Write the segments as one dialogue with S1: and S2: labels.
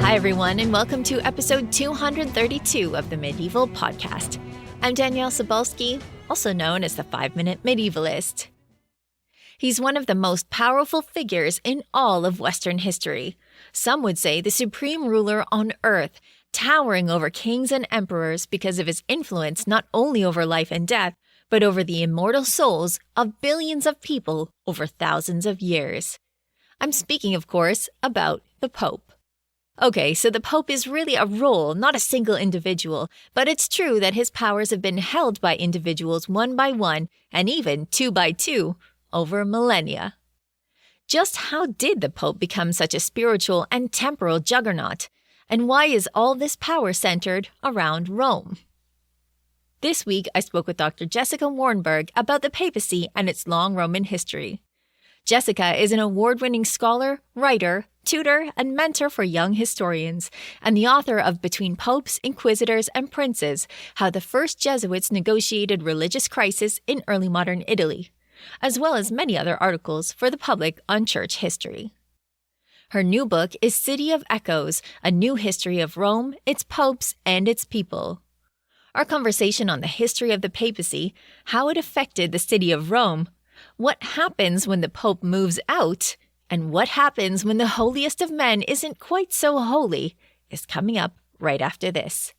S1: Hi, everyone, and welcome to episode 232 of the Medieval Podcast. I'm Danièle Cybulskie, also known as the 5-Minute Medievalist. He's one of the most powerful figures in all of Western history. Some would say the supreme ruler on Earth, towering over kings and emperors because of his influence not only over life and death, but over the immortal souls of billions of people over thousands of years. I'm speaking, of course, about the Pope. Okay, so the Pope is really a role, not a single individual, but it's true that his powers have been held by individuals one by one, and even two by two, over millennia. Just how did the Pope become such a spiritual and temporal juggernaut? And why is all this power centered around Rome? This week, I spoke with Dr. Jessica Wärnberg about the papacy and its long Roman history. Jessica is an award-winning scholar, writer, tutor, and mentor for young historians, and the author of Between Popes, Inquisitors, and Princes, How the First Jesuits Negotiated Religious Crisis in Early Modern Italy, as well as many other articles for the public on church history. Her new book is City of Echoes, A New History of Rome, its popes, and its people. Our conversation on the history of the papacy, how it affected the city of Rome, what happens when the Pope moves out, and what happens when the holiest of men isn't quite so holy, is coming up right after this.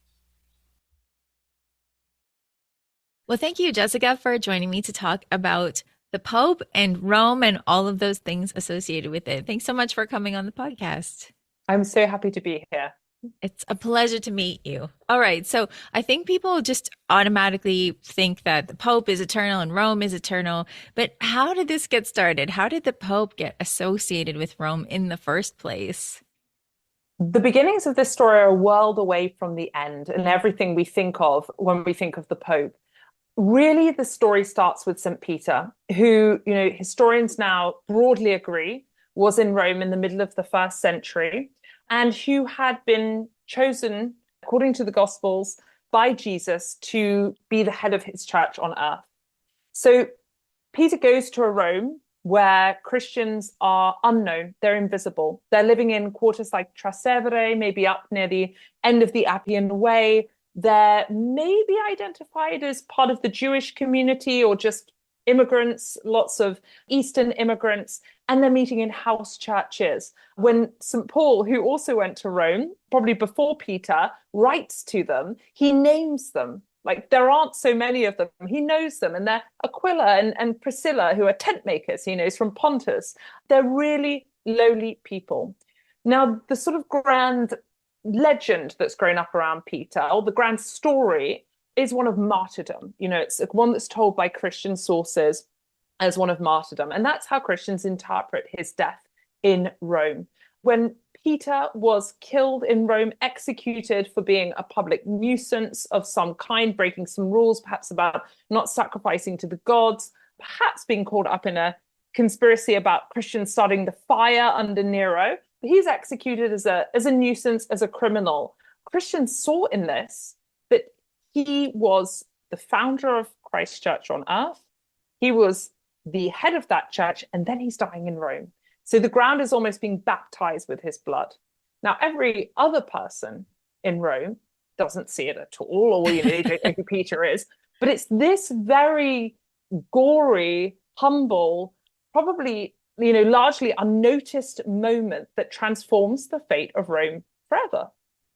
S1: Well, thank you, Jessica, for joining me to talk about the Pope and Rome and all of those things associated with it. Thanks so much for coming on the podcast.
S2: I'm so happy to be here.
S1: It's a pleasure to meet you. All right. So I think people just automatically think that the Pope is eternal and Rome is eternal. But how did this get started? How did the Pope get associated with Rome in the first place?
S2: The beginnings of this story are a world away from the end and everything we think of when we think of the Pope. Really, the story starts with St. Peter, who, historians now broadly agree was in Rome in the middle of the 1st century, and who had been chosen, according to the Gospels, by Jesus to be the head of his church on earth. So Peter goes to a Rome where Christians are unknown, they're invisible. They're living in quarters like Trastevere, maybe up near the end of the Appian Way. They're maybe identified as part of the Jewish community or just immigrants, lots of Eastern immigrants, and they're meeting in house churches. When St. Paul, who also went to Rome, probably before Peter, writes to them, he names them. Like, there aren't so many of them. He knows them, and they're Aquila and Priscilla, who are tent makers, he knows from Pontus. They're really lowly people. Now, the sort of grand legend that's grown up around Peter, or the grand story, is one of martyrdom. It's one that's told by Christian sources as one of martyrdom. And that's how Christians interpret his death in Rome. When Peter was killed in Rome, executed for being a public nuisance of some kind, breaking some rules, perhaps about not sacrificing to the gods, perhaps being caught up in a conspiracy about Christians starting the fire under Nero. He's executed as a nuisance, as a criminal. Christians saw in this that he was the founder of Christ's church on earth. He was the head of that church, and then he's dying in Rome. So the ground is almost being baptized with his blood. Now, every other person in Rome doesn't see it at all, or they don't know who Peter is. But it's this very gory, humble, probably largely unnoticed moment that transforms the fate of Rome forever,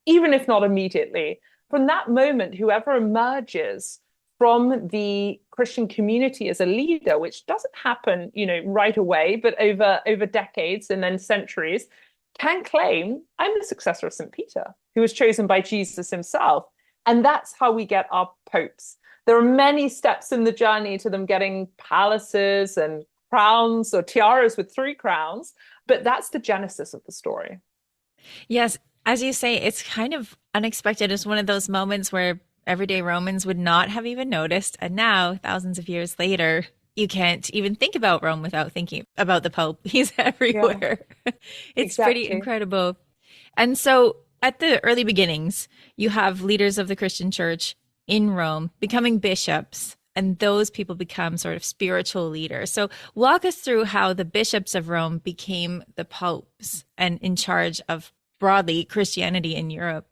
S2: even if not immediately. From that moment, whoever emerges from the Christian community as a leader, which doesn't happen, right away, but over decades and then centuries, can claim, I'm the successor of St. Peter, who was chosen by Jesus himself. And that's how we get our popes. There are many steps in the journey to them getting palaces and crowns or tiaras with 3 crowns, but that's the genesis of the story.
S1: Yes, as you say, it's kind of unexpected. It's one of those moments where everyday Romans would not have even noticed. And now, thousands of years later, you can't even think about Rome without thinking about the Pope. He's everywhere. Yeah, it's exactly. Pretty incredible. And so at the early beginnings, you have leaders of the Christian church in Rome becoming bishops, and those people become sort of spiritual leaders. So walk us through how the bishops of Rome became the popes and in charge of broadly Christianity in Europe.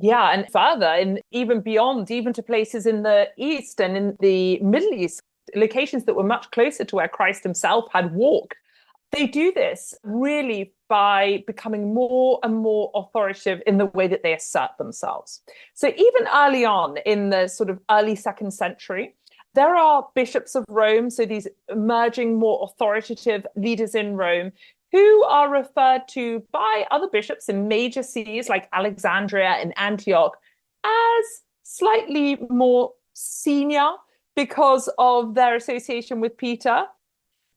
S2: Yeah, and further, and even beyond, even to places in the East and in the Middle East, locations that were much closer to where Christ himself had walked. They do this really by becoming more and more authoritative in the way that they assert themselves. So even early on in the sort of early 2nd century, there are bishops of Rome, so these emerging more authoritative leaders in Rome, who are referred to by other bishops in major sees like Alexandria and Antioch as slightly more senior because of their association with Peter.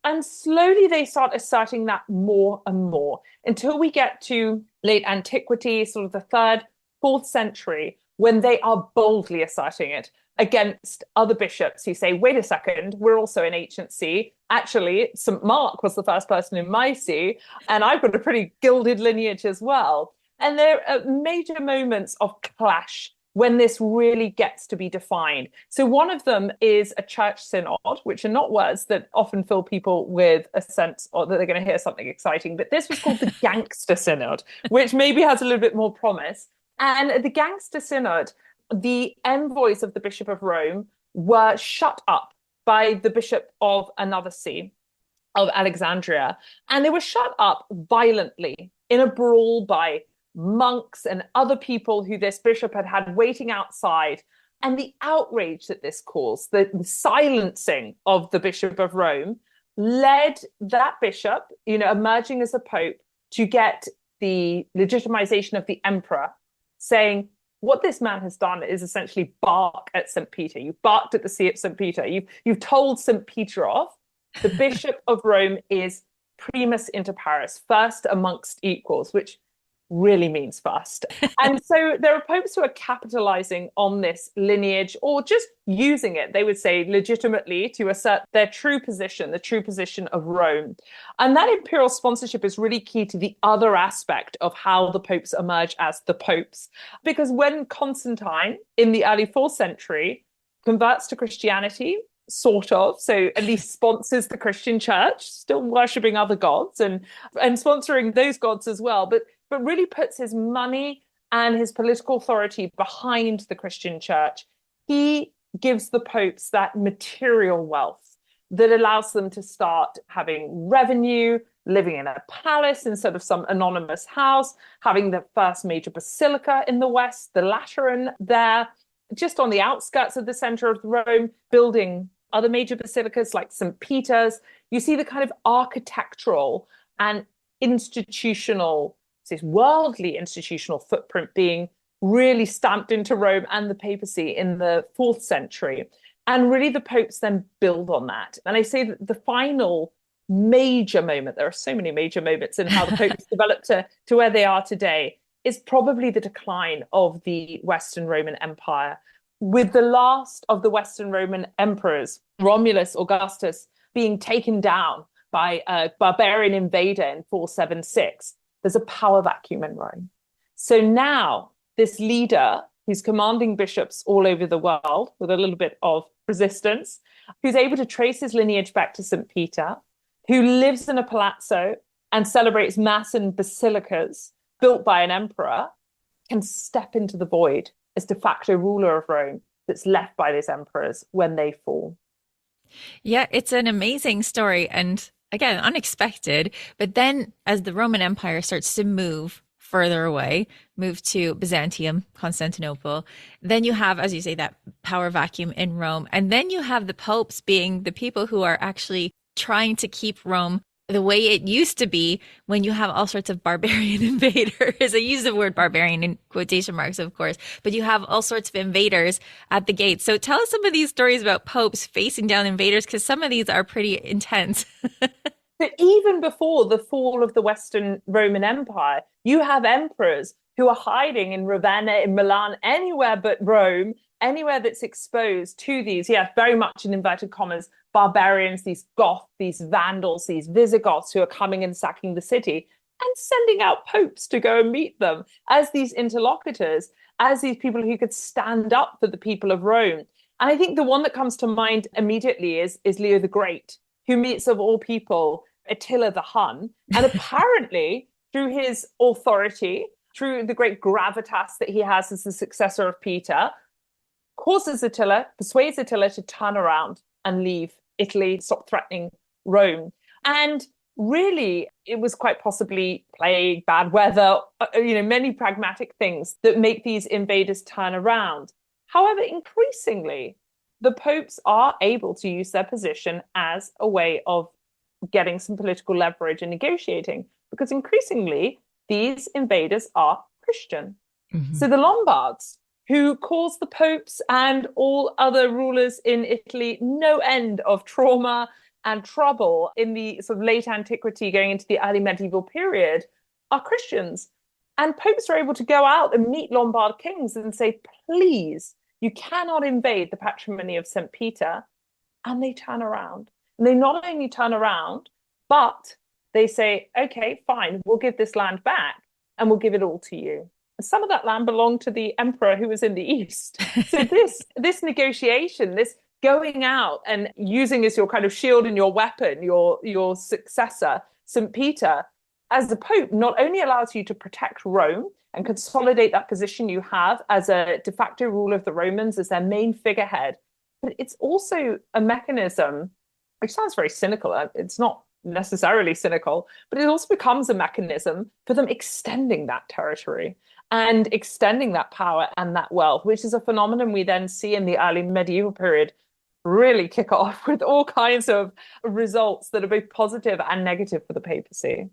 S2: And slowly they start asserting that more and more until we get to late antiquity, sort of the 3rd, 4th century, when they are boldly asserting it against other bishops who say, wait a second, we're also an ancient see. Actually, St. Mark was the first person in my see, and I've got a pretty gilded lineage as well. And there are major moments of clash when this really gets to be defined. So one of them is a church synod, which are not words that often fill people with a sense or that they're going to hear something exciting. But this was called the Gangster Synod, which maybe has a little bit more promise. And the Gangster Synod, the envoys of the Bishop of Rome were shut up by the Bishop of another see, of Alexandria. And they were shut up violently in a brawl by monks and other people who this bishop had waiting outside. And the outrage that this caused, the silencing of the Bishop of Rome, led that bishop, emerging as a pope, to get the legitimization of the emperor, saying, what this man has done is essentially bark at St. Peter. You barked at the see at St. Peter. You've told St. Peter off. The Bishop of Rome is primus inter pares, first amongst equals, which really means first. And so there are popes who are capitalizing on this lineage or just using it, they would say, legitimately to assert their true position, the true position of Rome. And that imperial sponsorship is really key to the other aspect of how the popes emerge as the popes. Because when Constantine in the early 4th century converts to Christianity, sort of, so at least sponsors the Christian church, still worshipping other gods and sponsoring those gods as well, but really puts his money and his political authority behind the Christian church. He gives the popes that material wealth that allows them to start having revenue, living in a palace instead of some anonymous house, having the first major basilica in the West, the Lateran there, just on the outskirts of the center of Rome, building other major basilicas like St. Peter's. You see the kind of architectural and institutional, this worldly institutional footprint being really stamped into Rome and the papacy in the 4th century. And really the popes then build on that. And I say that the final major moment, there are so many major moments in how the popes developed to where they are today, is probably the decline of the Western Roman Empire, with the last of the Western Roman emperors, Romulus Augustus, being taken down by a barbarian invader in 476. There's a power vacuum in Rome. So now this leader who's commanding bishops all over the world with a little bit of resistance, who's able to trace his lineage back to St. Peter, who lives in a palazzo and celebrates mass in basilicas built by an emperor, can step into the void as de facto ruler of Rome that's left by these emperors when they fall.
S1: Yeah, it's an amazing story. And again, unexpected. But then as the Roman Empire starts to move further away, move to Byzantium, Constantinople, then you have, as you say, that power vacuum in Rome. And then you have the popes being the people who are actually trying to keep Rome the way it used to be, when you have all sorts of barbarian invaders. I use the word barbarian in quotation marks, of course, but you have all sorts of invaders at the gates. So tell us some of these stories about popes facing down invaders, because some of these are pretty intense.
S2: But even before the fall of the Western Roman Empire, you have emperors who are hiding in Ravenna, in Milan, anywhere but Rome, anywhere that's exposed to these, very much in inverted commas, barbarians, these Goths, these Vandals, these Visigoths who are coming and sacking the city, and sending out popes to go and meet them as these interlocutors, as these people who could stand up for the people of Rome. And I think the one that comes to mind immediately is Leo the Great, who meets, of all people, Attila the Hun. And apparently through his authority, through the great gravitas that he has as the successor of Peter, persuades Attila to turn around and leave Italy, stop threatening Rome. And really, it was quite possibly plague, bad weather, many pragmatic things that make these invaders turn around. However, increasingly, the popes are able to use their position as a way of getting some political leverage and negotiating, because increasingly, these invaders are Christian. Mm-hmm. So the Lombards, who caused the popes and all other rulers in Italy no end of trauma and trouble in the sort of late antiquity going into the early medieval period, are Christians. And popes are able to go out and meet Lombard kings and say, please, you cannot invade the patrimony of St. Peter. And they turn around. And they not only turn around, but they say, okay, fine, we'll give this land back and we'll give it all to you. Some of that land belonged to the emperor who was in the east. So this negotiation, this going out and using as your kind of shield and your weapon, your successor, St. Peter, as the Pope, not only allows you to protect Rome and consolidate that position you have as a de facto ruler of the Romans, as their main figurehead, but it's also a mechanism, which sounds very cynical. It's not necessarily cynical, but it also becomes a mechanism for them extending that territory and extending that power and that wealth, which is a phenomenon we then see in the early medieval period really kick off with all kinds of results that are both positive and negative for the papacy.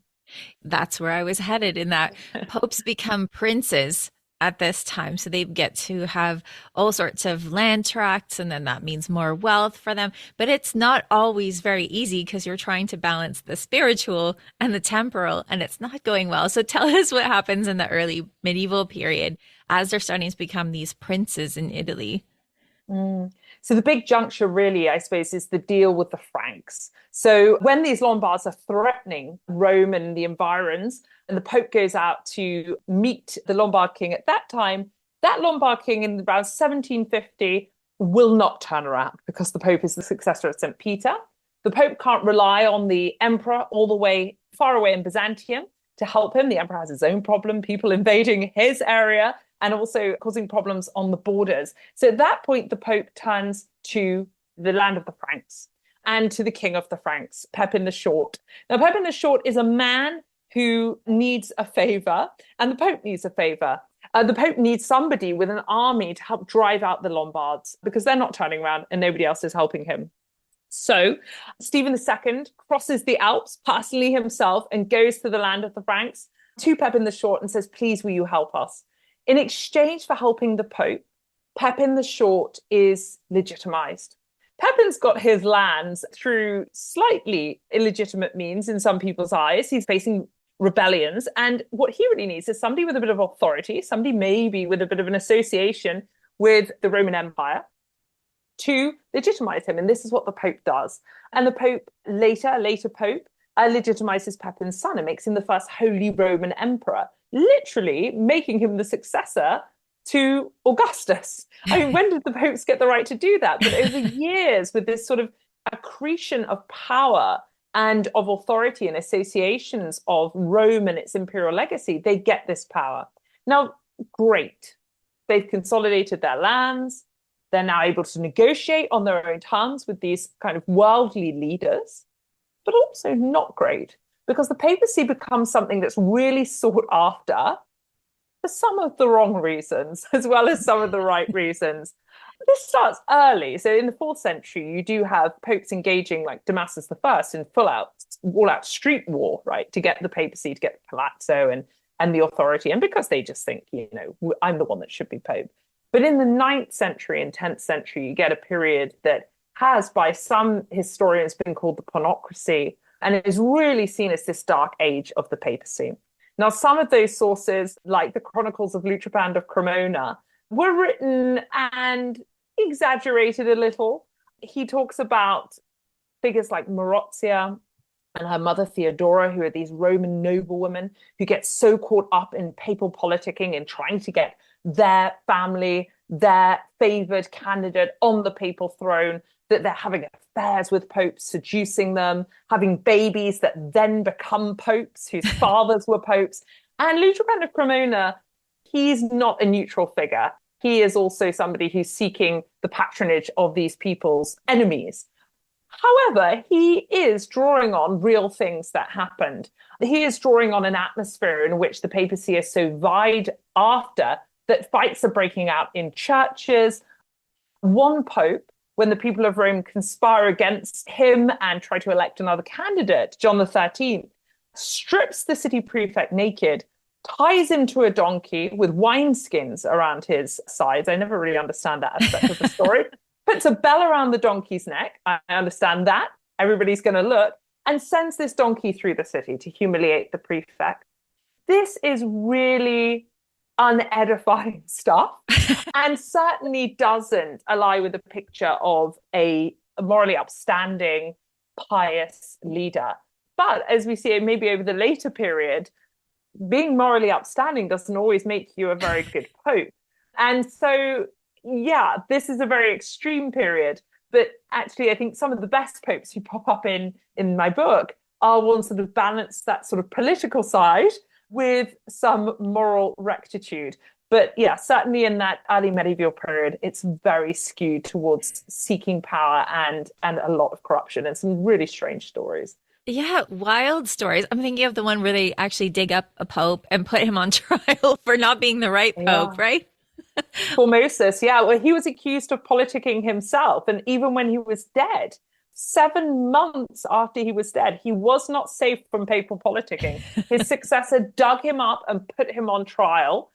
S1: That's where I was headed, in that popes become princes at this time. So they get to have all sorts of land tracts, and then that means more wealth for them. But it's not always very easy, because you're trying to balance the spiritual and the temporal, and it's not going well. So tell us what happens in the early medieval period as they're starting to become these princes in Italy.
S2: So the big juncture really, I suppose, is the deal with the Franks. So when these Lombards are threatening Rome and the environs, and the Pope goes out to meet the Lombard king at that time, that Lombard king in around 1750 will not turn around, because the Pope is the successor of St. Peter. The Pope can't rely on the emperor all the way far away in Byzantium to help him. The emperor has his own problem, people invading his area and also causing problems on the borders. So at that point, the Pope turns to the land of the Franks and to the king of the Franks, Pepin the Short. Now, Pepin the Short is a man who needs a favor, and the Pope needs a favor. The Pope needs somebody with an army to help drive out the Lombards, because they're not turning around and nobody else is helping him. So Stephen II crosses the Alps personally himself and goes to the land of the Franks to Pepin the Short and says, please, will you help us? In exchange for helping the Pope, Pepin the Short is legitimized. Pepin's got his lands through slightly illegitimate means in some people's eyes. He's facing rebellions. And what he really needs is somebody with a bit of authority, somebody maybe with a bit of an association with the Roman Empire, to legitimize him. And this is what the Pope does. And the Pope, later Pope, legitimizes Pepin's son and makes him the first Holy Roman Emperor, literally making him the successor to Augustus. I mean, when did the popes get the right to do that? But over years, with this sort of accretion of power and of authority and associations of Rome and its imperial legacy, they get this power. Now, great. They've consolidated their lands. They're now able to negotiate on their own terms with these kind of worldly leaders, but also not great, because the papacy becomes something that's really sought after for some of the wrong reasons, as well as some of the right reasons. This starts early. So in the 4th century, you do have popes engaging, like Damasus I, in all-out street war, right, to get the papacy, to get the palazzo and the authority. And because they just think, I'm the one that should be pope. But in the 9th century and 10th century, you get a period that has, by some historians, been called the Ponocracy, and it is really seen as this dark age of the papacy. Now, some of those sources, like the Chronicles of Lutraband of Cremona, were written and exaggerated a little. He talks about figures like Marozia and her mother Theodora, who are these Roman noblewomen who get so caught up in papal politicking and trying to get their family, their favored candidate on the papal throne, that they're having affairs with popes, seducing them, having babies that then become popes, whose fathers were popes. And Ludovic of Cremona, he's not a neutral figure. He is also somebody who's seeking the patronage of these people's enemies. However, he is drawing on real things that happened. He is drawing on an atmosphere in which the papacy is so vied after that fights are breaking out in churches. One pope, when the people of Rome conspire against him and try to elect another candidate, John the 13th, strips the city prefect naked, ties him to a donkey with wineskins around his sides. I never really understand that aspect of the story. Puts a bell around the donkey's neck. I understand that. Everybody's going to look. And sends this donkey through the city to humiliate the prefect. This is really unedifying stuff and certainly doesn't ally with a picture of a morally upstanding, pious leader. But as we see it maybe over the later period, being morally upstanding doesn't always make you a very good pope. And so, yeah, this is a very extreme period. But actually, I think some of the best popes who pop up in my book are ones that have balanced that sort of political side with some moral rectitude. But yeah, certainly in that early medieval period, it's very skewed towards seeking power and a lot of corruption and some really strange stories.
S1: Yeah, wild stories. I'm thinking of the one where they actually dig up a pope and put him on trial for not being the right pope, right?
S2: Formosus, yeah. Well, he was accused of politicking himself. And even when he was dead, 7 months after he was dead, he was not safe from papal politicking. His successor dug him up and put him on trial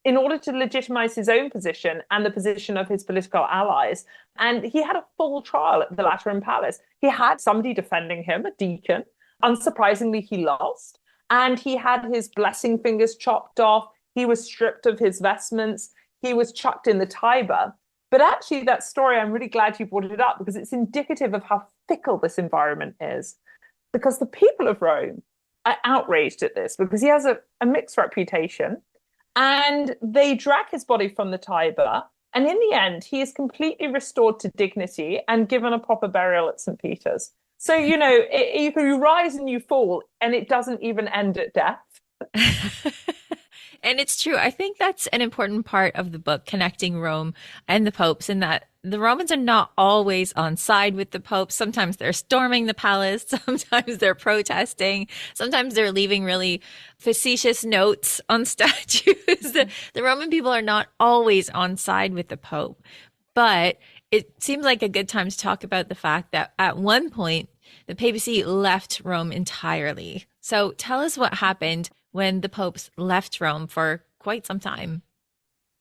S2: in order to legitimize his own position and the position of his political allies. And he had a full trial at the Lateran Palace. He had somebody defending him, a deacon. Unsurprisingly, he lost. And he had his blessing fingers chopped off. He was stripped of his vestments. He was chucked in the Tiber. But actually, that story, I'm really glad you brought it up because it's indicative of how fickle this environment is. Because the people of Rome are outraged at this because he has a mixed reputation. And they drag his body from the Tiber. And in the end, he is completely restored to dignity and given a proper burial at St. Peter's. So, you know, you rise and you fall, and it doesn't even end at death.
S1: And it's true. I think that's an important part of the book, connecting Rome and the popes, in that the Romans are not always on side with the popes. Sometimes they're storming the palace. Sometimes they're protesting. Sometimes they're leaving really facetious notes on statues. The Roman people are not always on side with the pope. But it seems like a good time to talk about the fact that at one point, the papacy left Rome entirely. So tell us what happened when the popes left Rome for quite some time.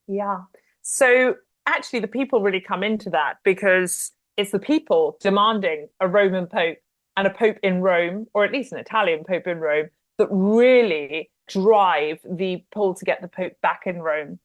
S2: Yeah. So actually, the people really come into that because it's the people demanding a Roman pope and a pope in Rome, or at least an Italian pope in Rome, that really drive the pull to get the pope back in Rome.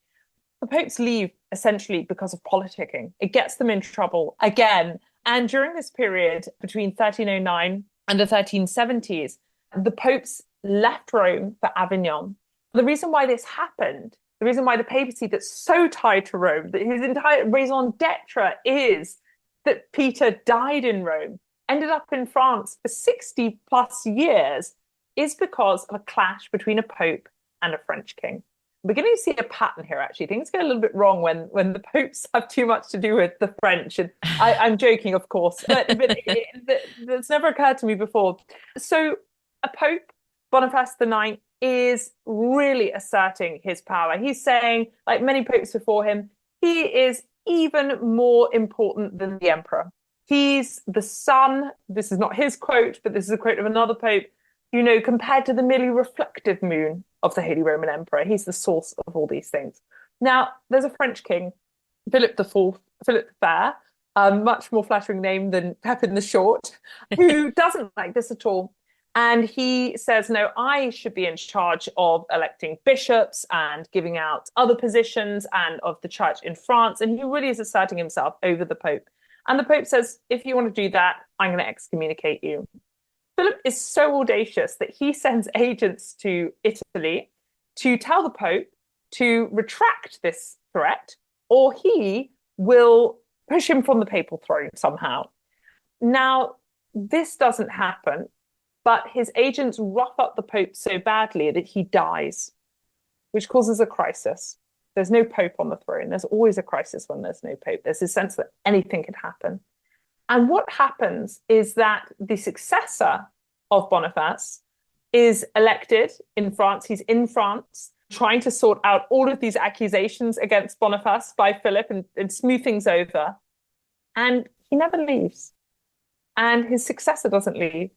S2: The popes leave essentially because of politicking. It gets them in trouble again. And during this period between 1309 and the 1370s, the popes left Rome for Avignon. The reason why this happened, the reason why the papacy that's so tied to Rome, that his entire raison d'etre is that Peter died in Rome, ended up in France for 60 plus years, is because of a clash between a pope and a French king. I'm beginning to see a pattern here, actually. Things go a little bit wrong when the popes have too much to do with the French. And I'm joking, of course, but it's never occurred to me before. So a pope, Boniface IX, is really asserting his power. He's saying, like many popes before him, he is even more important than the emperor. He's the sun. This is not his quote, but this is a quote of another pope. You know, compared to the merely reflective moon of the Holy Roman Emperor, he's the source of all these things. Now, there's a French king, Philip IV, Philip the Fair, a much more flattering name than Pepin the Short, who doesn't like this at all. And he says, no, I should be in charge of electing bishops and giving out other positions and of the church in France. And he really is asserting himself over the Pope. And the Pope says, if you want to do that, I'm going to excommunicate you. Philip is so audacious that he sends agents to Italy to tell the Pope to retract this threat, or he will push him from the papal throne somehow. Now, this doesn't happen, but his agents rough up the Pope so badly that he dies, which causes a crisis. There's no Pope on the throne. There's always a crisis when there's no Pope. There's a sense that anything could happen. And what happens is that the successor of Boniface is elected in France. He's in France trying to sort out all of these accusations against Boniface by Philip and smooth things over. And he never leaves. And his successor doesn't leave.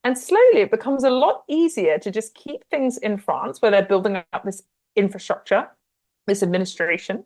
S2: And slowly it becomes a lot easier to just keep things in France where they're building up this infrastructure, this administration,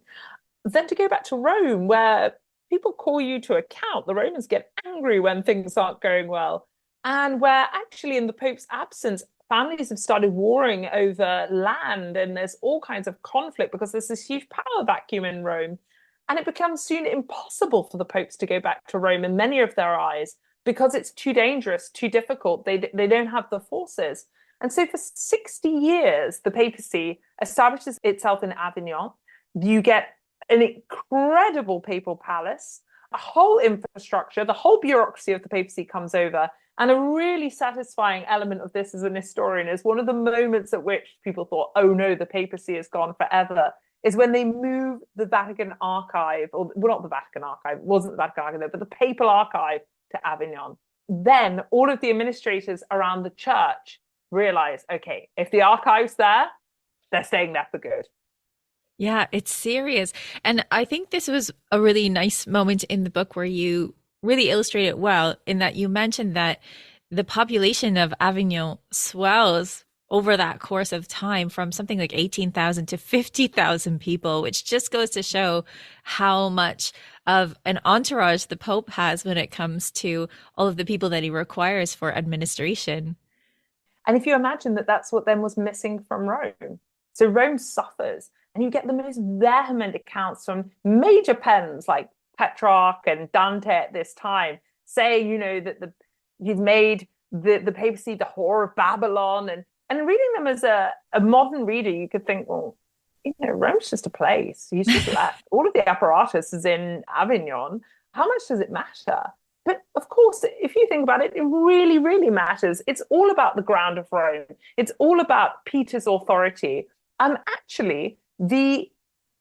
S2: than to go back to Rome where people call you to account. The Romans get angry when things aren't going well. And where actually in the Pope's absence, families have started warring over land and there's all kinds of conflict because there's this huge power vacuum in Rome. And it becomes soon impossible for the popes to go back to Rome in many of their eyes because it's too dangerous, too difficult. They don't have the forces. And so for 60 years, the papacy establishes itself in Avignon. You get an incredible papal palace, a whole infrastructure, the whole bureaucracy of the papacy comes over. And a really satisfying element of this as an historian is one of the moments at which people thought, oh no, the papacy is gone forever, is when they move the Vatican Archive, or well, not the Vatican Archive, it wasn't the Vatican Archive, but the Papal Archive to Avignon. Then all of the administrators around the church realize, okay, if the archive's there, they're staying there for good.
S1: Yeah, it's serious. And I think this was a really nice moment in the book where you really illustrate it well in that you mentioned that the population of Avignon swells over that course of time from something like 18,000 to 50,000 people, which just goes to show how much of an entourage the Pope has when it comes to all of the people that he requires for administration.
S2: And if you imagine that that's what then was missing from Rome. So Rome suffers, and you get the most vehement accounts from major pens like Petrarch and Dante at this time, saying, that he's made the papacy the whore of Babylon. And reading them as a modern reader, you could think, well, Rome's just a place. He's just left. All of the apparatus is in Avignon. How much does it matter? But of course, if you think about it, it really, really matters. It's all about the ground of Rome. It's all about Peter's authority. Actually, the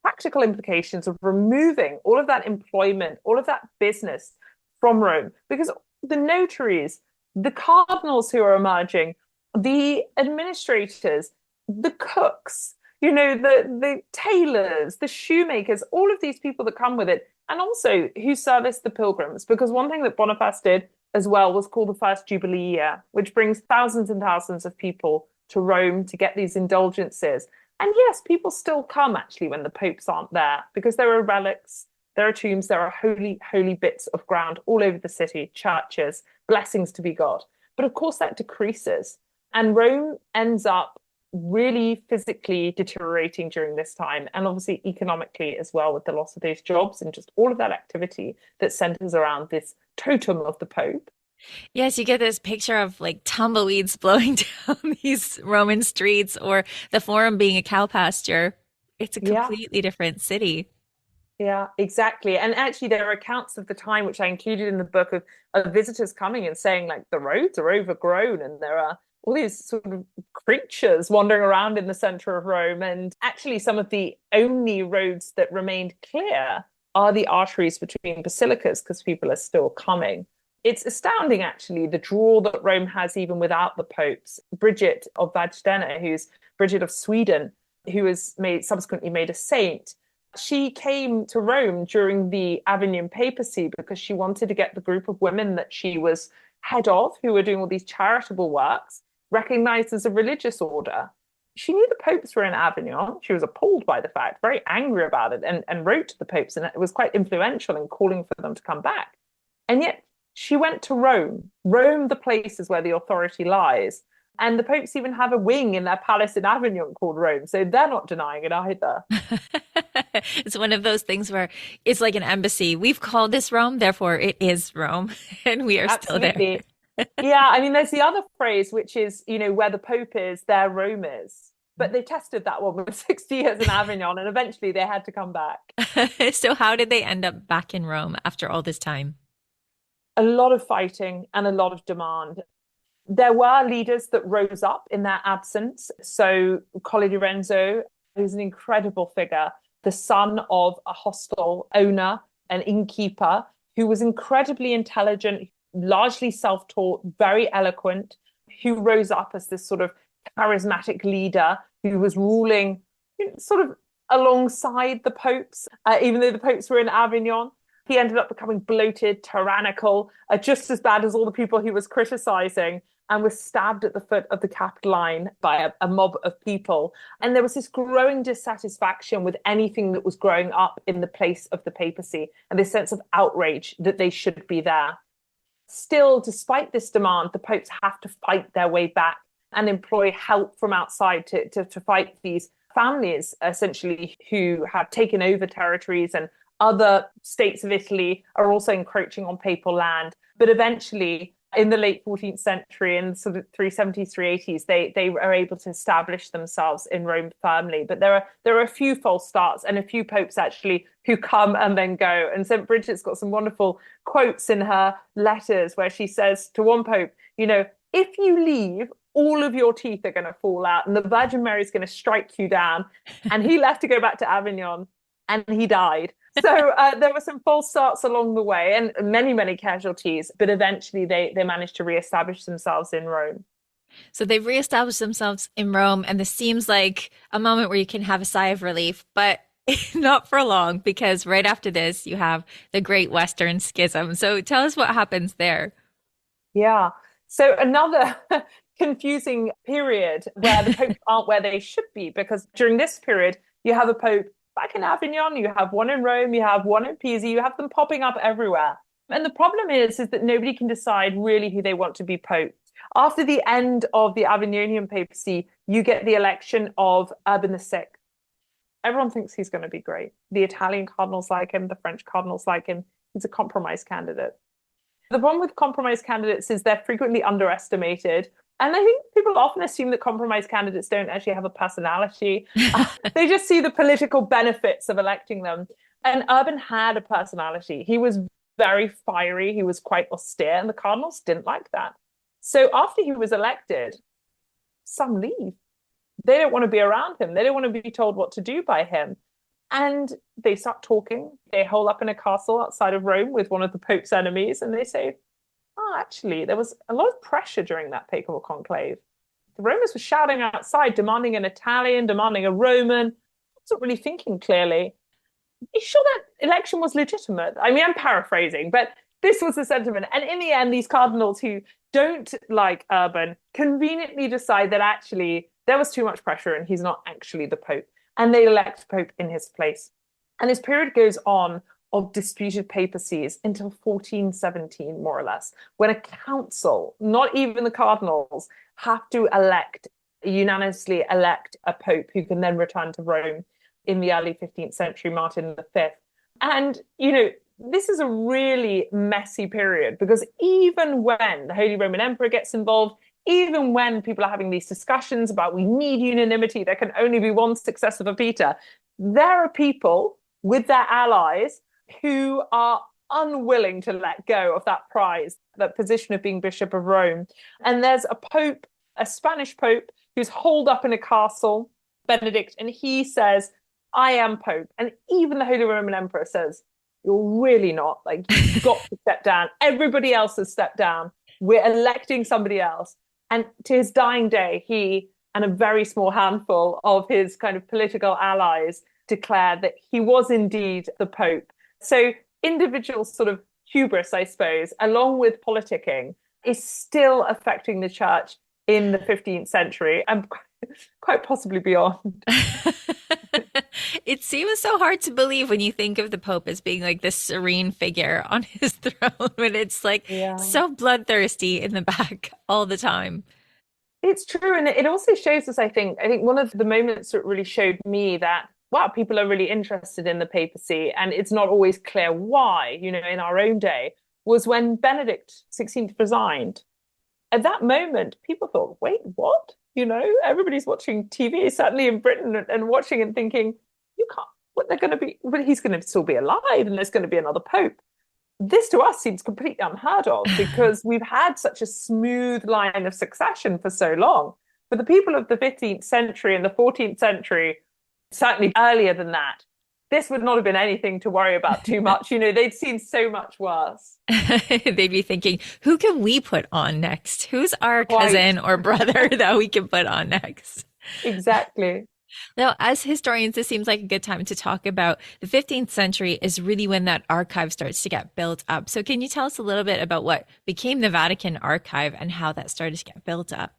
S2: practical implications of removing all of that employment, all of that business from Rome, because the notaries, the cardinals who are emerging, the administrators, the cooks, the tailors, the shoemakers, all of these people that come with it, and also who service the pilgrims. Because one thing that Boniface did as well was called the first Jubilee year, which brings thousands and thousands of people to Rome to get these indulgences. And yes, people still come actually when the popes aren't there, because there are relics, there are tombs, there are holy, holy bits of ground all over the city, churches, blessings to be got. But of course that decreases. And Rome ends up really physically deteriorating during this time, and obviously economically as well, with the loss of those jobs and just all of that activity that centers around this totem of the Pope.
S1: Yes, you get this picture of like tumbleweeds blowing down these Roman streets, or the Forum being a cow pasture. It's a completely different city.
S2: Yeah, exactly. And actually, there are accounts of the time, which I included in the book, of visitors coming and saying, like, the roads are overgrown and there are all these sort of creatures wandering around in the center of Rome. And actually, some of the only roads that remained clear are the arteries between basilicas, because people are still coming. It's astounding, actually, the draw that Rome has even without the popes. Bridget of Vena, who's Bridget of Sweden, who was subsequently made a saint, she came to Rome during the Avignon papacy because she wanted to get the group of women that she was head of, who were doing all these charitable works, recognized as a religious order. She knew the popes were in Avignon. She was appalled by the fact, very angry about it, and wrote to the popes, and it was quite influential in calling for them to come back. And yet she went to Rome. Rome, the place is where the authority lies. And the popes even have a wing in their palace in Avignon called Rome. So they're not denying it either.
S1: It's one of those things where it's like an embassy. We've called this Rome, therefore it is Rome. And we are
S2: Absolutely.
S1: Still there.
S2: Yeah, I mean, there's the other phrase, which is, where the Pope is, there Rome is. But they tested that one with 60 years in Avignon, and eventually they had to come back.
S1: So how did they end up back in Rome after all this time?
S2: a lot of fighting and a lot of demand. There were leaders that rose up in their absence. So Colle di Renzo, who's an incredible figure, the son of a hostel owner, an innkeeper, who was incredibly intelligent, largely self-taught, very eloquent, who rose up as this sort of charismatic leader who was ruling sort of alongside the popes, even though the popes were in Avignon. He ended up becoming bloated, tyrannical, just as bad as all the people he was criticizing, and was stabbed at the foot of the Capitoline by a mob of people. And there was this growing dissatisfaction with anything that was growing up in the place of the papacy, and this sense of outrage that they should be there. Still, despite this demand, the popes have to fight their way back and employ help from outside to fight these families, essentially, who have taken over territories, and other states of Italy are also encroaching on papal land. But eventually, in the late 14th century, in sort of 370s, 380s, they are able to establish themselves in Rome firmly. But there are a few false starts and a few popes actually who come and then go. And St. Bridget's got some wonderful quotes in her letters where she says to one pope, if you leave, all of your teeth are going to fall out and the Virgin Mary is going to strike you down. And he left to go back to Avignon and he died. So there were some false starts along the way and many, many casualties, but eventually they managed to reestablish themselves in Rome.
S1: So they've reestablished themselves in Rome, and this seems like a moment where you can have a sigh of relief, but not for long, because right after this, you have the Great Western Schism. So tell us what happens there.
S2: Yeah. So another confusing period where the popes aren't where they should be, because during this period, you have a pope back in Avignon, you have one in Rome, you have one in Pisa, you have them popping up everywhere. And the problem is that nobody can decide really who they want to be pope. After the end of the Avignonian papacy, you get the election of Urban VI. Everyone thinks he's going to be great. The Italian cardinals like him, the French cardinals like him. He's a compromise candidate. The problem with compromise candidates is they're frequently underestimated. And I think people often assume that compromise candidates don't actually have a personality. They just see the political benefits of electing them. And Urban had a personality. He was very fiery. He was quite austere. And the cardinals didn't like that. So after he was elected, some leave. They don't want to be around him. They don't want to be told what to do by him. And they start talking. They hole up in a castle outside of Rome with one of the Pope's enemies. And they say, actually, there was a lot of pressure during that papal conclave. The Romans were shouting outside, demanding an Italian, demanding a Roman. Wasn't really thinking clearly. You sure that election was legitimate? I mean, I'm paraphrasing, but this was the sentiment. And in the end, these cardinals who don't like Urban conveniently decide that actually there was too much pressure and he's not actually the Pope. And they elect Pope in his place. And this period goes on of disputed papacies until 1417, more or less, when a council, not even the cardinals, have to unanimously elect a pope who can then return to Rome in the early 15th century, Martin V. And, this is a really messy period, because even when the Holy Roman Emperor gets involved, even when people are having these discussions about we need unanimity, there can only be one successor for Peter, there are people with their allies who are unwilling to let go of that prize, that position of being Bishop of Rome. And there's a pope, a Spanish pope, who's holed up in a castle, Benedict, and he says, I am Pope. And even the Holy Roman Emperor says, you're really not. Like, you've got to step down. Everybody else has stepped down. We're electing somebody else. And to his dying day, he and a very small handful of his kind of political allies declared that he was indeed the Pope. So individual sort of hubris, I suppose, along with politicking, is still affecting the church in the 15th century and quite possibly beyond.
S1: It seems so hard to believe when you think of the Pope as being like this serene figure on his throne, when it's like so bloodthirsty in the back all the time.
S2: It's true. And it also shows us, I think one of the moments that really showed me that, wow, people are really interested in the papacy, and it's not always clear why, in our own day, was when Benedict XVI resigned. At that moment, people thought, wait, what? Everybody's watching TV, certainly in Britain, and watching and thinking, you can't, what they're going to be, but he's going to still be alive and there's going to be another Pope. this to us seems completely unheard of because we've had such a smooth line of succession for so long. For the people of the 15th century and the 14th century, certainly earlier than that, this would not have been anything to worry about too much. They'd seen so much worse.
S1: They'd be thinking, who can we put on next? Who's our
S2: Quite.
S1: cousin or brother that we can put on next?
S2: Exactly.
S1: Now, as historians, this seems like a good time to talk about the 15th century is really when that archive starts to get built up. So can you tell us a little bit about what became the Vatican Archive and how that started to get built up?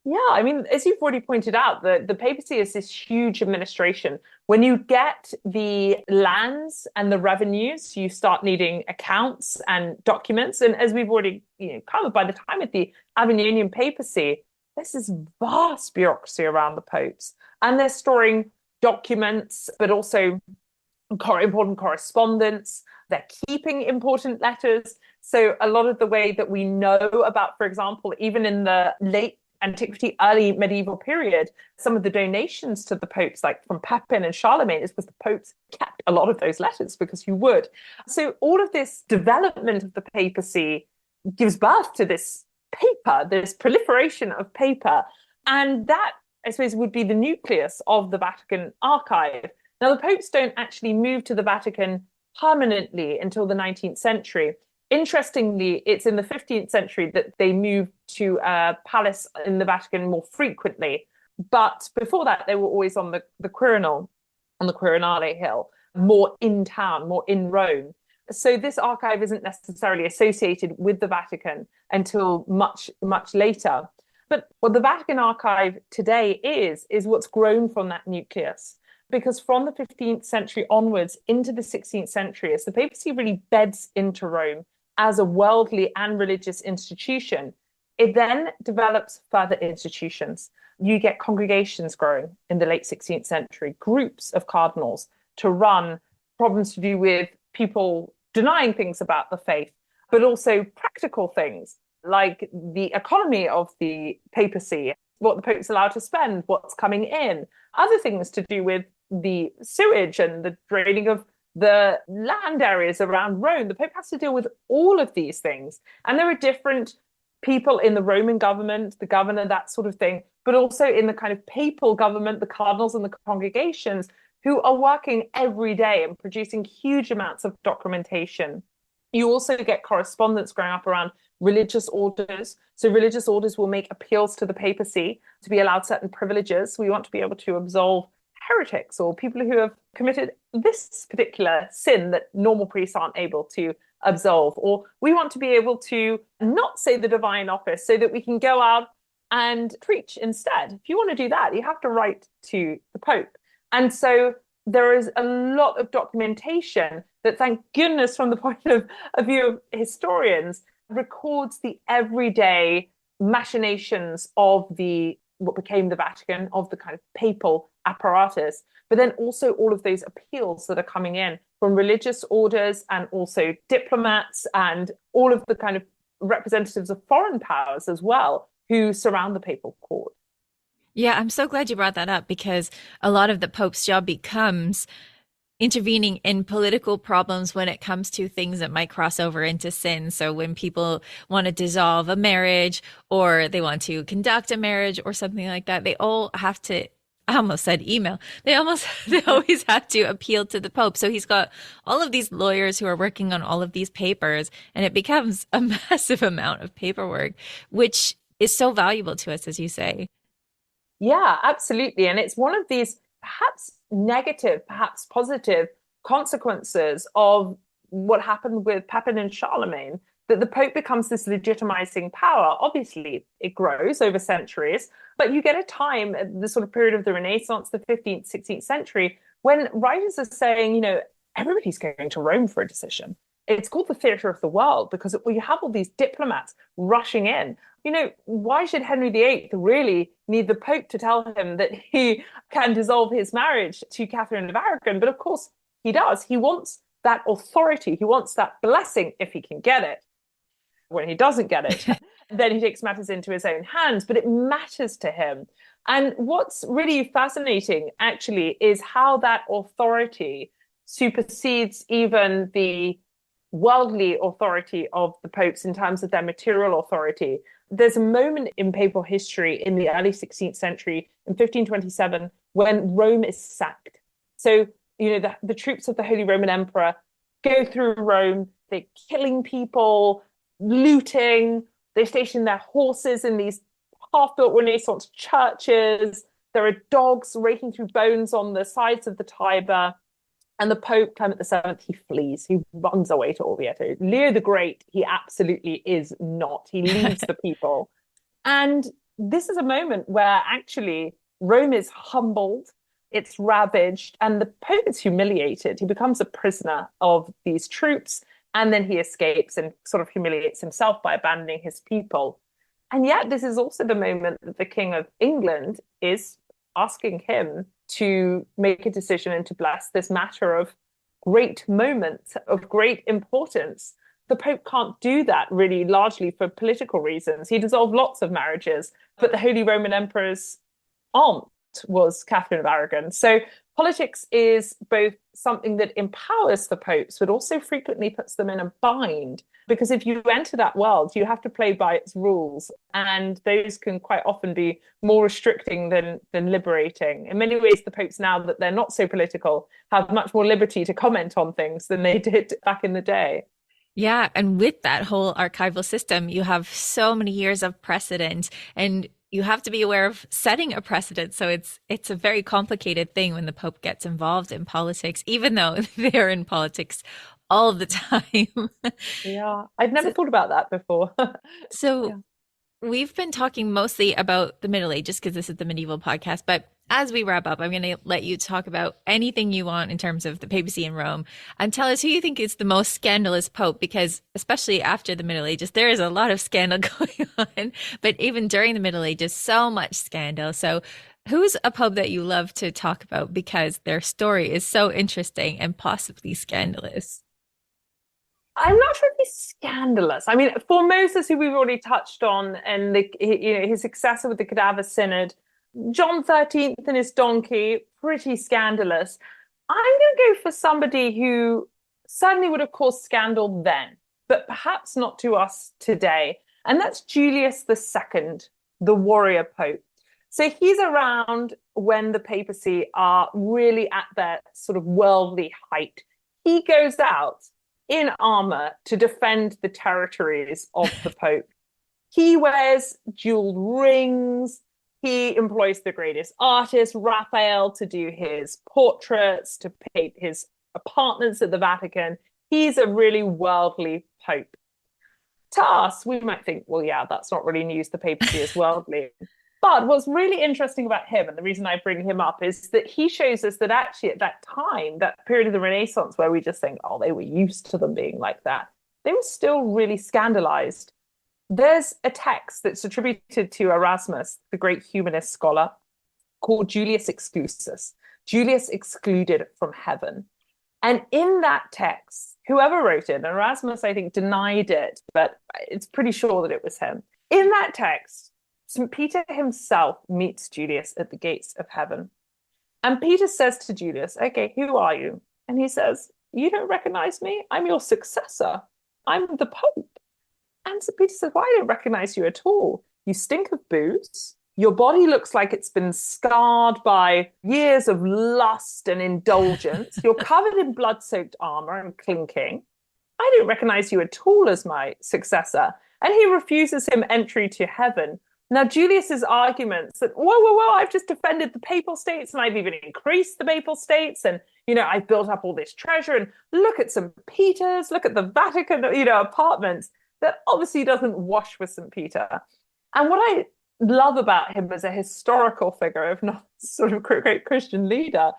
S2: Yeah, I mean, as you've already pointed out, the papacy is this huge administration. When you get the lands and the revenues, you start needing accounts and documents. And as we've already covered, by the time of the Avignon papacy, there's this vast bureaucracy around the popes. And they're storing documents, but also important correspondence. They're keeping important letters. So a lot of the way that we know about, for example, even in the late antiquity, early medieval period, some of the donations to the popes, like from Pepin and Charlemagne, is because the popes kept a lot of those letters because you would. So all of this development of the papacy gives birth to this paper, this proliferation of paper. And that, I suppose, would be the nucleus of the Vatican Archive. Now, the popes don't actually move to the Vatican permanently until the 19th century. Interestingly, it's in the 15th century that they moved to a palace in the Vatican more frequently. But before that, they were always on the Quirinal, on the Quirinale Hill, more in town, more in Rome. So this archive isn't necessarily associated with the Vatican until much, much later. But what the Vatican Archive today is what's grown from that nucleus. Because from the 15th century onwards into the 16th century, as the papacy really beds into Rome as a worldly and religious institution, it then develops further institutions. You get congregations growing in the late 16th century, groups of cardinals to run problems to do with people denying things about the faith, but also practical things like the economy of the papacy, what the Pope's allowed to spend, what's coming in, other things to do with the sewage and the draining of the land areas around Rome. The Pope has to deal with all of these things. And there are different people in the Roman government, the governor, that sort of thing, but also in the kind of papal government, the cardinals and the congregations who are working every day and producing huge amounts of documentation. You also get correspondence growing up around religious orders. So religious orders will make appeals to the papacy to be allowed certain privileges. We want to be able to absolve heretics or people who have committed this particular sin that normal priests aren't able to absolve. Or we want to be able to not say the divine office so that we can go out and preach instead. If you want to do that, you have to write to the Pope. And so there is a lot of documentation that, thank goodness, from the point of view of historians, records the everyday machinations of what became the Vatican, of the kind of papal apparatus, but then also all of those appeals that are coming in from religious orders and also diplomats and all of the kind of representatives of foreign powers as well who surround the papal court.
S1: Yeah, I'm so glad you brought that up because a lot of the Pope's job becomes intervening in political problems when it comes to things that might cross over into sin. So when people want to dissolve a marriage or they want to conduct a marriage or something like that, they all have to, I almost said email. They always have to appeal to the Pope. So he's got all of these lawyers who are working on all of these papers, and it becomes a massive amount of paperwork, which is so valuable to us, as you say.
S2: Yeah, absolutely. And it's one of these perhaps negative, perhaps positive consequences of what happened with Pepin and Charlemagne, that the Pope becomes this legitimizing power. Obviously, it grows over centuries, but you get a time, the sort of period of the Renaissance, the 15th, 16th century, when writers are saying, everybody's going to Rome for a decision. It's called the theatre of the world because you have all these diplomats rushing in. Why should Henry VIII really need the Pope to tell him that he can dissolve his marriage to Catherine of Aragon? But of course he does. He wants that authority. He wants that blessing if he can get it. When he doesn't get it, then he takes matters into his own hands, but it matters to him. And what's really fascinating, actually, is how that authority supersedes even the worldly authority of the popes in terms of their material authority. There's a moment in papal history in the early 16th century, in 1527, when Rome is sacked. So, the troops of the Holy Roman Emperor go through Rome, they're killing people, looting, they station their horses in these half-built Renaissance churches. There are dogs raking through bones on the sides of the Tiber. And the Pope, Clement VII, he flees. He runs away to Orvieto. Leo the Great, he absolutely is not. He leaves the people. And this is a moment where actually Rome is humbled, it's ravaged, and the Pope is humiliated. He becomes a prisoner of these troops, and then he escapes and sort of humiliates himself by abandoning his people. And yet this is also the moment that the King of England is asking him to make a decision and to bless this matter of great moment, of great importance. The Pope can't do that really largely for political reasons. He dissolved lots of marriages, but the Holy Roman Emperor's aunt was Catherine of Aragon. So politics is both something that empowers the popes, but also frequently puts them in a bind. Because if you enter that world, you have to play by its rules. And those can quite often be more restricting than liberating. In many ways, the popes, now that they're not so political, have much more liberty to comment on things than they did back in the day.
S1: Yeah. And with that whole archival system, you have so many years of precedent, and you have to be aware of setting a precedent. So it's a very complicated thing when the Pope gets involved in politics, even though they're in politics all the time.
S2: Yeah, I'd never thought about that before.
S1: So we've been talking mostly about the Middle Ages because this is the medieval podcast. But as we wrap up, I'm going to let you talk about anything you want in terms of the papacy in Rome, and tell us who you think is the most scandalous pope, because especially after the Middle Ages, there is a lot of scandal going on. But even during the Middle Ages, so much scandal. So who's a pope that you love to talk about because their story is so interesting and possibly scandalous?
S2: I'm not sure if he's scandalous. I mean, Formosus, who we've already touched on, and his successor with the Cadaver Synod, John XIII and his donkey, pretty scandalous. I'm going to go for somebody who certainly would have caused scandal then, but perhaps not to us today. And that's Julius II, the warrior pope. So he's around when the papacy are really at their sort of worldly height. He goes out in armor to defend the territories of the Pope. He wears jeweled rings. He employs the greatest artist, Raphael, to do his portraits, to paint his apartments at the Vatican. He's a really worldly Pope. To us, we might think, well, yeah, that's not really news. The papacy is worldly. But what's really interesting about him, and the reason I bring him up, is that he shows us that actually at that time, that period of the Renaissance where we just think, oh, they were used to them being like that, they were still really scandalized. There's a text that's attributed to Erasmus, the great humanist scholar, called Julius Exclusus, Julius excluded from heaven. And in that text, whoever wrote it, and Erasmus, I think, denied it, but it's pretty sure that it was him. In that text, St. Peter himself meets Julius at the gates of heaven. And Peter says to Julius, okay, who are you? And he says, you don't recognize me? I'm your successor. I'm the Pope. And St. Peter says, well, I don't recognize you at all. You stink of booze. Your body looks like it's been scarred by years of lust and indulgence. You're covered in blood-soaked armor and clinking. I don't recognize you at all as my successor. And he refuses him entry to heaven. Now, Julius's arguments that, whoa, I've just defended the Papal States and I've even increased the Papal States and, I've built up all this treasure and look at St. Peter's, look at the Vatican, apartments, that obviously doesn't wash with St. Peter. And what I love about him as a historical figure, if not sort of great Christian leader,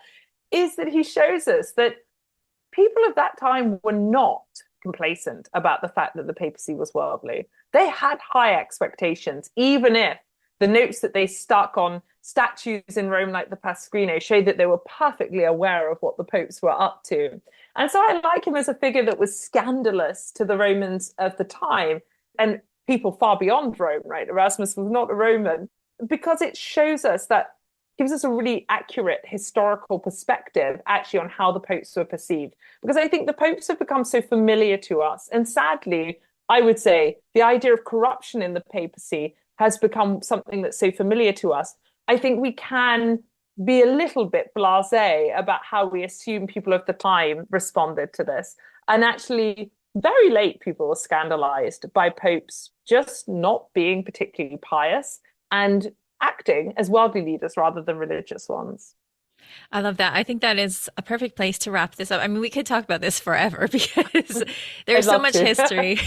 S2: is that he shows us that people of that time were not complacent about the fact that the papacy was worldly. They had high expectations, even if the notes that they stuck on statues in Rome like the Pasquino show that they were perfectly aware of what the popes were up to. And so I like him as a figure that was scandalous to the Romans of the time and people far beyond Rome, right? Erasmus was not a Roman, because it shows us that gives us a really accurate historical perspective actually on how the popes were perceived. Because I think the popes have become so familiar to us. And sadly, I would say the idea of corruption in the papacy has become something that's so familiar to us. I think we can be a little bit blasé about how we assume people of the time responded to this. And actually, very late people were scandalized by popes just not being particularly pious and acting as worldly leaders rather than religious ones.
S1: I love that. I think that is a perfect place to wrap this up. I mean, we could talk about this forever because there's so much history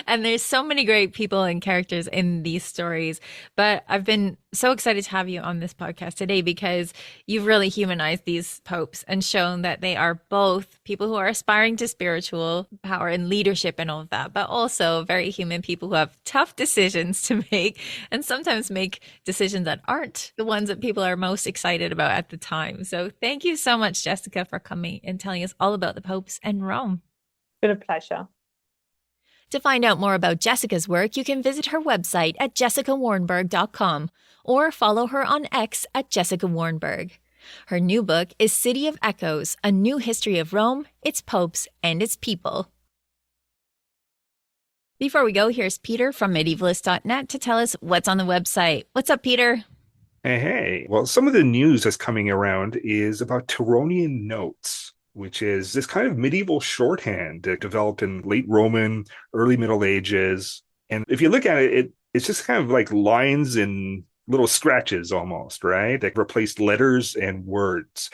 S1: and there's so many great people and characters in these stories. But I've been so excited to have you on this podcast today because you've really humanized these popes and shown that they are both people who are aspiring to spiritual power and leadership and all of that, but also very human people who have tough decisions to make and sometimes make decisions that aren't the ones that people are most excited about at the time. So thank you so much, Jessica, for coming and telling us all about the popes and Rome.
S2: It's been a pleasure.
S1: To find out more about Jessica's work, you can visit her website at jessicawärnberg.com or follow her on X at Jessica Wärnberg. Her new book is City of Echoes, A New History of Rome, Its Popes, and Its People. Before we go, here's Peter from medievalist.net to tell us what's on the website. What's up, Peter?
S3: Hey. Well, some of the news that's coming around is about Tironian notes, which is this kind of medieval shorthand that developed in late Roman, early Middle Ages. And if you look at it, it's just kind of like lines and little scratches almost, right? That replaced letters and words.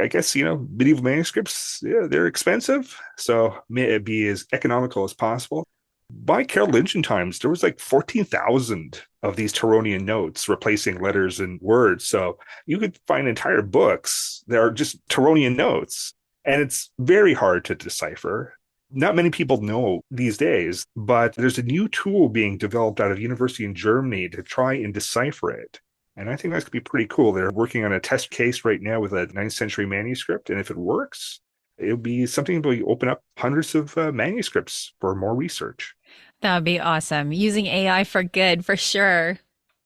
S3: I guess, medieval manuscripts, they're expensive. So may it be as economical as possible. By Carolingian times, there was like 14,000 of these Tironian notes replacing letters and words. So you could find entire books that are just Tironian notes. And it's very hard to decipher. Not many people know these days, but there's a new tool being developed out of university in Germany to try and decipher it. And I think that's going to be pretty cool. They're working on a test case right now with a 9th century manuscript. And if it works, it'll be something that will open up hundreds of manuscripts for more research.
S1: That would be awesome. Using AI for good, for sure.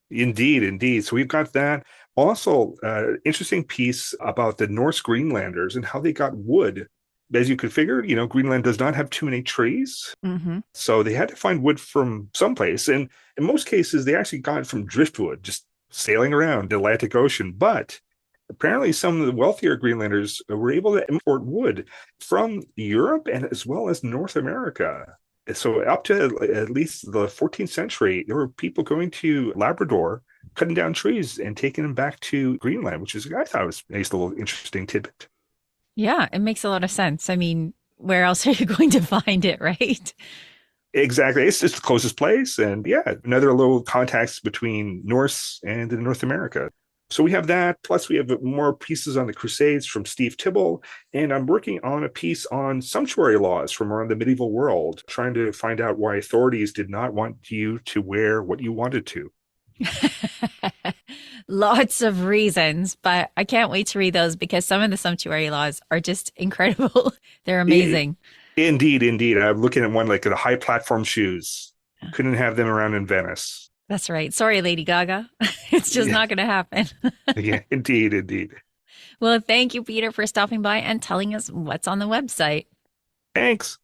S3: Indeed. So we've got that. Also, interesting piece about the Norse Greenlanders and how they got wood. As you could figure, Greenland does not have too many trees.
S1: Mm-hmm.
S3: So they had to find wood from someplace. And in most cases, they actually got it from driftwood, just sailing around the Atlantic Ocean. But apparently some of the wealthier Greenlanders were able to import wood from Europe and as well as North America. So up to at least the 14th century, there were people going to Labrador, cutting down trees and taking them back to Greenland, which is, I thought, was a nice little interesting tidbit.
S1: Yeah, it makes a lot of sense. I mean, where else are you going to find it, right?
S3: Exactly. It's just the closest place. And another little contacts between Norse and North America. So we have that, plus we have more pieces on the Crusades from Steve Tibble, and I'm working on a piece on sumptuary laws from around the medieval world, trying to find out why authorities did not want you to wear what you wanted to.
S1: Lots of reasons, but I can't wait to read those because some of the sumptuary laws are just incredible. They're amazing.
S3: Indeed. I'm looking at one like the high platform shoes. Couldn't have them around in Venice.
S1: That's right. Sorry, Lady Gaga. It's just not going to happen.
S3: Yeah, indeed.
S1: Well, thank you, Peter, for stopping by and telling us what's on the website.
S3: Thanks.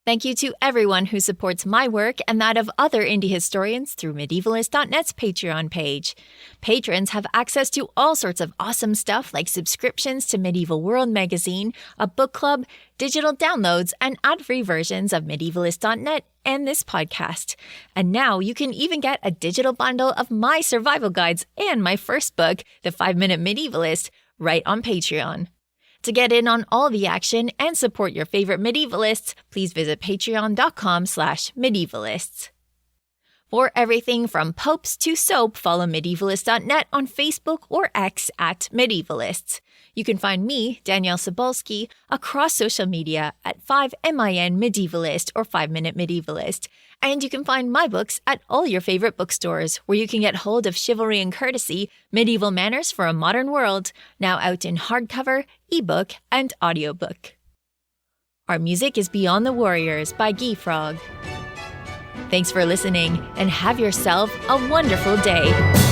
S1: Thank you to everyone who supports my work and that of other indie historians through medievalist.net's Patreon page. Patrons have access to all sorts of awesome stuff like subscriptions to Medieval World magazine, a book club, digital downloads, and ad-free versions of medievalist.net and this podcast. And now you can even get a digital bundle of my survival guides and my first book, The 5-Minute Medievalist, right on Patreon. To get in on all the action and support your favorite medievalists, please visit patreon.com/medievalists. For everything from popes to soap, follow medievalist.net on Facebook or X at medievalists. You can find me, Danièle Cybulskie, across social media at 5MIN Medievalist or 5-Minute Medievalist. And you can find my books at all your favorite bookstores, where you can get hold of Chivalry and Courtesy, Medieval Manners for a Modern World, now out in hardcover, ebook, and audiobook. Our music is Beyond the Warriors by Guy Frog. Thanks for listening, and have yourself a wonderful day.